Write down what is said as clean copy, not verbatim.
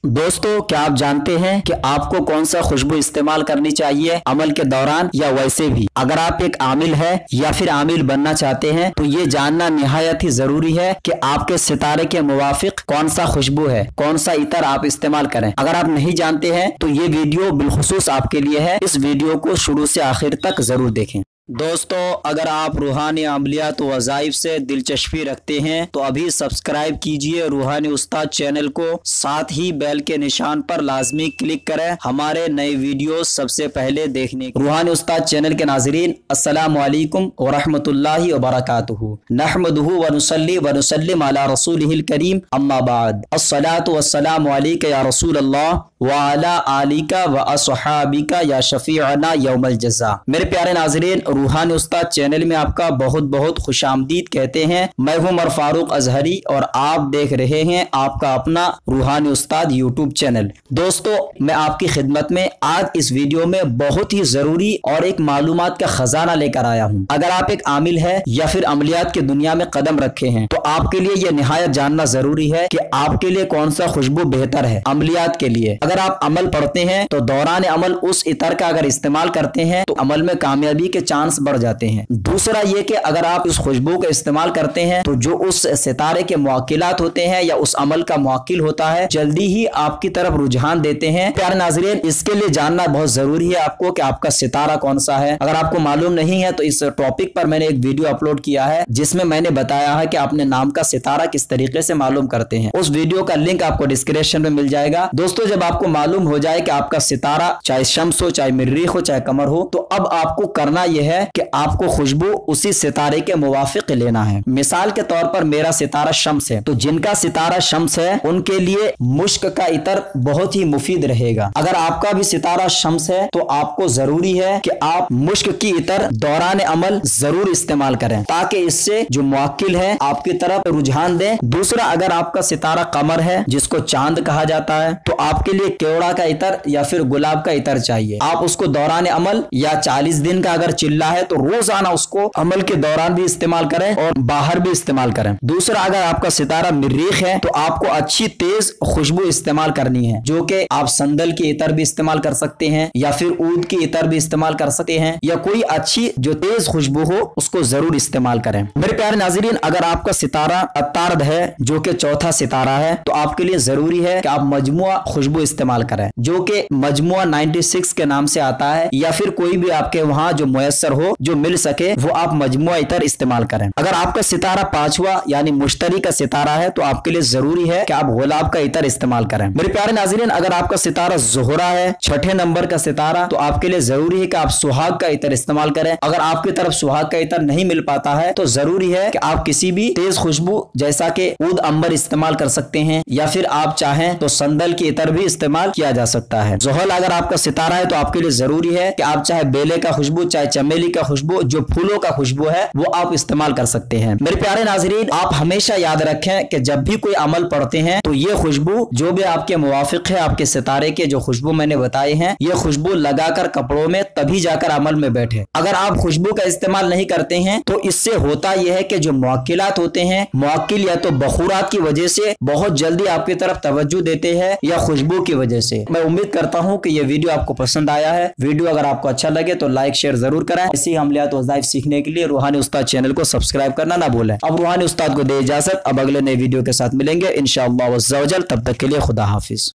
दोस्तों, क्या आप जानते हैं कि आपको कौन सा खुशबू इस्तेमाल करनी चाहिए अमल के दौरान या वैसे भी? अगर आप एक आमिल है या फिर आमिल बनना चाहते हैं तो ये जानना निहायत ही जरूरी है कि आपके सितारे के मुवाफिक कौन सा खुशबू है, कौन सा इतर आप इस्तेमाल करें। अगर आप नहीं जानते हैं तो ये वीडियो बिलखुसूस आपके लिए है। इस वीडियो को शुरू से आखिर तक जरूर देखें। दोस्तों, अगर आप रूहानी अमलियात व वज़ाइफ से दिलचस्पी रखते हैं तो अभी सब्सक्राइब कीजिए रूहानी उस्ताद चैनल को, साथ ही बेल के निशान पर लाजमी क्लिक करें हमारे नए वीडियो सबसे पहले देखने। रूहानी उस्ताद चैनल के नाज़रीन, अस्सलामु अलैकुम व रहमतुल्लाहि व बरकातुहू। नहमदुहू व नुसल्ली व नुसल्लिम अला रसूलिहिल करीम, अम्मा बाद। अस्सलातु वस्सलामु अलैका या रसूल अल्लाह व अला आलिका व अस्हाबिका या शफीअना यौमल जज़ा। मेरे प्यारे नाज़रीन, रूहानी उस्ताद चैनल में आपका बहुत बहुत खुशामदीद कहते हैं। मैं हूं उमर फारूक अजहरी और आप देख रहे हैं आपका अपना रूहानी उस्ताद यूट्यूब चैनल। दोस्तों, मैं आपकी खिदमत में आज इस वीडियो में बहुत ही जरूरी और एक मालूमात का खजाना लेकर आया हूं। अगर आप एक आमिल है या फिर अमलियात की दुनिया में कदम रखे हैं तो आपके लिए यह निहायत जानना जरूरी है कि आपके लिए कौन सा खुशबू बेहतर है अमलियात के लिए। अगर आप अमल पढ़ते हैं तो दौरान अमल उस इतर का अगर इस्तेमाल करते हैं तो अमल में कामयाबी के चांस बढ़ जाते हैं। दूसरा ये कि अगर आप उस खुशबू का इस्तेमाल करते हैं तो जो उस सितारे के मुवक्किलात होते हैं या उस अमल का मुवक्किल होता है जल्दी ही आपकी तरफ रुझान देते हैं। प्यारे नाज़रीन, इसके लिए जानना बहुत जरूरी है आपको कि आपका सितारा कौन सा है। अगर आपको मालूम नहीं है तो इस टॉपिक पर मैंने एक वीडियो अपलोड किया है जिसमें मैंने बताया है कि अपने नाम का सितारा किस तरीके से मालूम करते हैं। उस वीडियो का लिंक आपको डिस्क्रिप्शन में मिल जाएगा। दोस्तों, जब आपको मालूम हो जाए कि आपका सितारा चाहे शम्स हो, चाहे मरीख हो, चाहे कमर हो, तो अब आपको करना यह है कि आपको खुशबू उसी सितारे के मुवाफिक लेना है। मिसाल के तौर पर मेरा सितारा शम्स है तो जिनका सितारा शम्स है उनके लिए मुश्क का इतर बहुत ही मुफीद रहेगा। अगर आपका भी सितारा शम्स है तो आपको जरूरी है कि आप मुश्क की इतर दौरान अमल जरूर इस्तेमाल करें ताकि इससे जो मुवक्किल है आपकी तरफ रुझान दे। दूसरा, अगर आपका सितारा कमर है जिसको चांद कहा जाता है तो आपके लिए केवड़ा का इतर या फिर गुलाब का इतर चाहिए। आप उसको दौरान अमल या 40 दिन का अगर चिल्ला है तो रोजाना उसको अमल के दौरान भी इस्तेमाल करें और बाहर भी इस्तेमाल करें। दूसरा, अगर आपका सितारा मरीख है तो आपको अच्छी तेज खुशबू इस्तेमाल करनी है, जो कि आप संदल की इतर भी इस्तेमाल कर सकते हैं या फिर ऊद की इतर भी इस्तेमाल कर सकते हैं या कोई अच्छी जो तेज खुशबू हो उसको जरूर इस्तेमाल करें। मेरे प्यारे नाज़रीन, अगर आपका सितारा अतारद है जो कि चौथा सितारा है तो आपके लिए जरूरी है कि आप मजमुआ खुशबू इस्तेमाल करें जो कि मजमुआ 96 के नाम से आता है, या फिर कोई भी आपके वहां जो मुयस्सर हो जो मिल सके वो आप मजमुआ इतर इस्तेमाल करें। अगर आपका सितारा पांचवा यानी मुश्तरी का सितारा है तो आपके लिए जरूरी है कि आप गुलाब का इतर इस्तेमाल करें। मेरे प्यारे नाज़रीन, अगर आपका सितारा ज़ोहरा है, छठे नंबर का सितारा, तो आपके लिए जरूरी है कि आप सुहाग का इतर इस्तेमाल करें। अगर आपकी तरफ सुहाग का इतर नहीं मिल पाता है तो जरूरी है कि आप किसी भी तेज खुशबू जैसा कि ऊद अंबर इस्तेमाल कर सकते हैं या फिर आप चाहें तो संदल की इतर भी इस्तेमाल किया जा सकता है। ज़ोहल अगर आपका सितारा है तो आपके लिए जरूरी है कि आप चाहे बेले का खुशबू, चाहे चमेली का खुशबू, जो फूलों का खुशबू है वो आप इस्तेमाल कर सकते हैं। मेरे प्यारे नाज़रीन, आप हमेशा याद रखें कि जब भी कोई अमल पढ़ते हैं तो ये खुशबू जो भी आपके मुवाफिक है आपके सितारे के जो खुशबू मैंने बताए हैं ये खुशबू लगाकर कपड़ों में तभी जाकर अमल में बैठे। अगर आप खुशबू का इस्तेमाल नहीं करते हैं तो इससे होता यह है कि जो मुवक्किलात होते हैं, मुवक्किल या तो बखूरात की वजह से बहुत जल्दी आपकी तरफ तवज्जो देते हैं या खुशबू की वजह से। मैं उम्मीद करता हूँ कि ये वीडियो आपको पसंद आया है। वीडियो अगर आपको अच्छा लगे तो लाइक शेयर जरूर करें। इसी अमलियात व वज़ाइफ सीखने के लिए रूहानी उस्ताद चैनल को सब्सक्राइब करना ना भूलें। अब रूहानी उस्ताद को दे इजाजत, अब अगले नए वीडियो के साथ मिलेंगे इंशाअल्लाह वज़्ज़ा वजल। तब तक के लिए खुदा हाफिज।